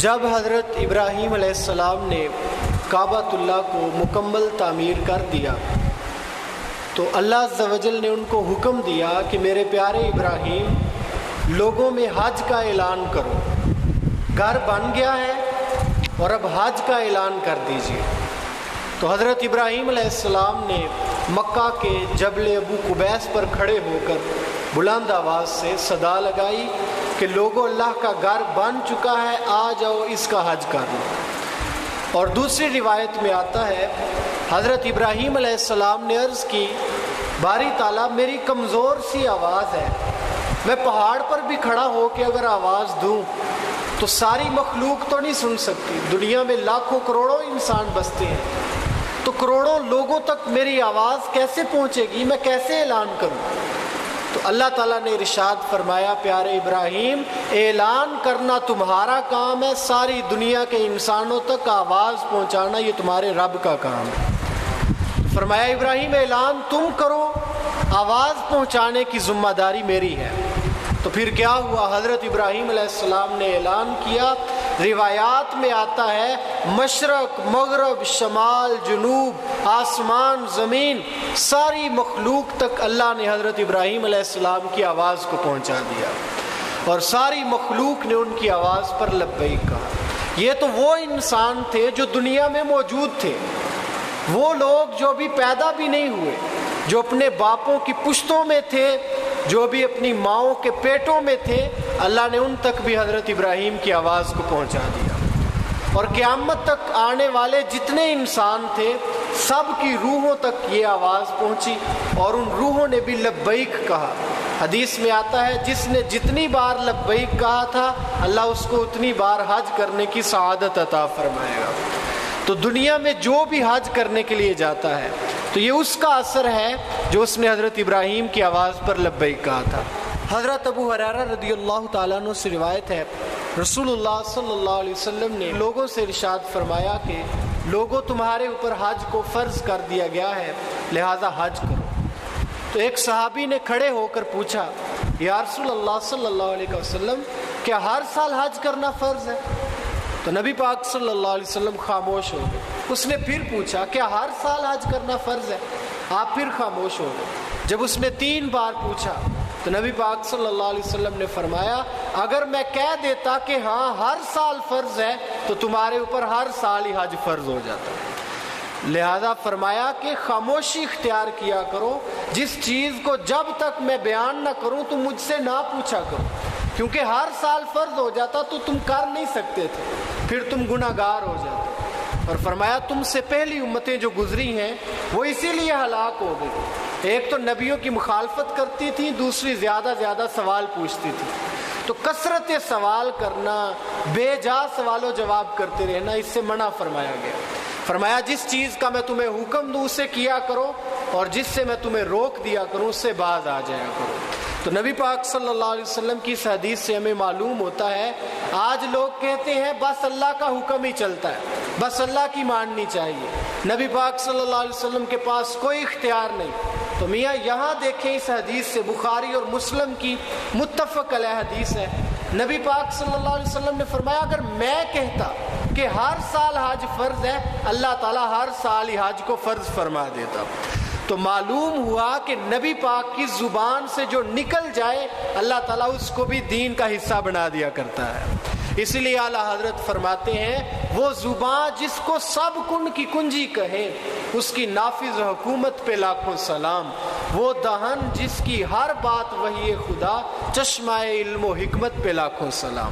جب حضرت ابراہیم علیہ السلام نے کعبۃ اللہ کو مکمل تعمیر کر دیا تو اللہ عز و جل نے ان کو حکم دیا کہ میرے پیارے ابراہیم لوگوں میں حج کا اعلان کرو، گھر بن گیا ہے اور اب حج کا اعلان کر دیجیے۔ تو حضرت ابراہیم علیہ السلام نے مکہ کے جبل ابو قبیس پر کھڑے ہو کر بلند آواز سے صدا لگائی کہ لوگوں، اللہ کا گھر بن چکا ہے، آ جاؤ اس کا حج کر لو۔ اور دوسری روایت میں آتا ہے حضرت ابراہیم علیہ السلام نے عرض کی، باری تعالیٰ میری کمزور سی آواز ہے، میں پہاڑ پر بھی کھڑا ہو کے اگر آواز دوں تو ساری مخلوق تو نہیں سن سکتی، دنیا میں لاکھوں کروڑوں انسان بستے ہیں، تو کروڑوں لوگوں تک میری آواز کیسے پہنچے گی، میں کیسے اعلان کروں؟ تو اللہ تعالیٰ نے ارشاد فرمایا، پیارے ابراہیم اعلان کرنا تمہارا کام ہے، ساری دنیا کے انسانوں تک آواز پہنچانا یہ تمہارے رب کا کام ہے۔ فرمایا ابراہیم اعلان تم کرو، آواز پہنچانے کی ذمہ داری میری ہے۔ تو پھر کیا ہوا؟ حضرت ابراہیم علیہ السلام نے اعلان کیا، روایات میں آتا ہے مشرق مغرب شمال جنوب آسمان زمین ساری مخلوق تک اللہ نے حضرت ابراہیم علیہ السلام کی آواز کو پہنچا دیا، اور ساری مخلوق نے ان کی آواز پر لبیک کہا۔ یہ تو وہ انسان تھے جو دنیا میں موجود تھے، وہ لوگ جو بھی پیدا بھی نہیں ہوئے، جو اپنے باپوں کی پشتوں میں تھے، جو بھی اپنی ماؤں کے پیٹوں میں تھے، اللہ نے ان تک بھی حضرت ابراہیم کی آواز کو پہنچا دیا۔ اور قیامت تک آنے والے جتنے انسان تھے سب کی روحوں تک یہ آواز پہنچی، اور ان روحوں نے بھی لبیک کہا۔ حدیث میں آتا ہے جس نے جتنی بار لبیک کہا تھا اللہ اس کو اتنی بار حج کرنے کی سعادت عطا فرمائے گا۔ تو دنیا میں جو بھی حج کرنے کے لیے جاتا ہے تو یہ اس کا اثر ہے جو اس نے حضرت ابراہیم کی آواز پر لبیک کہا تھا۔ حضرت ابو ہریرہ رضی اللہ تعالیٰ عنہ سے روایت ہے، رسول اللہ صلی اللہ علیہ وسلم نے لوگوں سے ارشاد فرمایا کہ لوگوں تمہارے اوپر حج کو فرض کر دیا گیا ہے، لہذا حج کرو۔ تو ایک صحابی نے کھڑے ہو کر پوچھا، یا رسول اللہ صلی اللہ علیہ وسلم کیا ہر سال حج کرنا فرض ہے؟ تو نبی پاک صلی اللہ علیہ وسلم خاموش ہو گئے۔ اس نے پھر پوچھا، کیا ہر سال حج کرنا فرض ہے؟ آپ پھر خاموش ہو گئے۔ جب اس نے 3 بار پوچھا تو نبی پاک صلی اللہ علیہ وسلم نے فرمایا، اگر میں کہہ دیتا کہ ہاں ہر سال فرض ہے تو تمہارے اوپر ہر سال ہی حج فرض ہو جاتا ہے۔ لہذا فرمایا کہ خاموشی اختیار کیا کرو، جس چیز کو جب تک میں بیان نہ کروں تم مجھ سے نہ پوچھا کرو، کیونکہ ہر سال فرض ہو جاتا تو تم کر نہیں سکتے تھے، پھر تم گناہ گار ہو جاتے۔ اور فرمایا تم سے پہلی امتیں جو گزری ہیں وہ اسی لیے ہلاک ہو گئی، ایک تو نبیوں کی مخالفت کرتی تھی، دوسری زیادہ سوال پوچھتی تھی۔ تو کثرت سوال کرنا، بے جا سوال و جواب کرتے رہنا، اس سے منع فرمایا گیا۔ فرمایا جس چیز کا میں تمہیں حکم دوں اسے کیا کرو، اور جس سے میں تمہیں روک دیا کروں اس سے باز آ جایا کرو۔ تو نبی پاک صلی اللہ علیہ وسلم کی اس حدیث سے ہمیں معلوم ہوتا ہے، آج لوگ کہتے ہیں بس اللہ کا حکم ہی چلتا ہے، بس اللہ کی ماننی چاہیے، نبی پاک صلی اللہ علیہ وسلم کے پاس کوئی اختیار نہیں۔ تو میاں یہاں دیکھیں اس حدیث سے، بخاری اور مسلم کی متفق علیہ حدیث ہے، نبی پاک صلی اللہ علیہ وسلم نے فرمایا اگر میں کہتا کہ ہر سال حج فرض ہے، اللہ تعالیٰ ہر سال ہی حج کو فرض فرما دیتا۔ تو معلوم ہوا کہ نبی پاک کی زبان سے جو نکل جائے اللہ تعالیٰ اس کو بھی دین کا حصہ بنا دیا کرتا ہے۔ اس لیے اعلیٰ حضرت فرماتے ہیں وہ زبان جس کو سب کن کی کنجی کہے اس کی نافذ حکومت پہ لاکھوں سلام، وہ دہن جس کی ہر بات وحی خدا، چشمہ علم و حکمت پہ لاکھوں سلام۔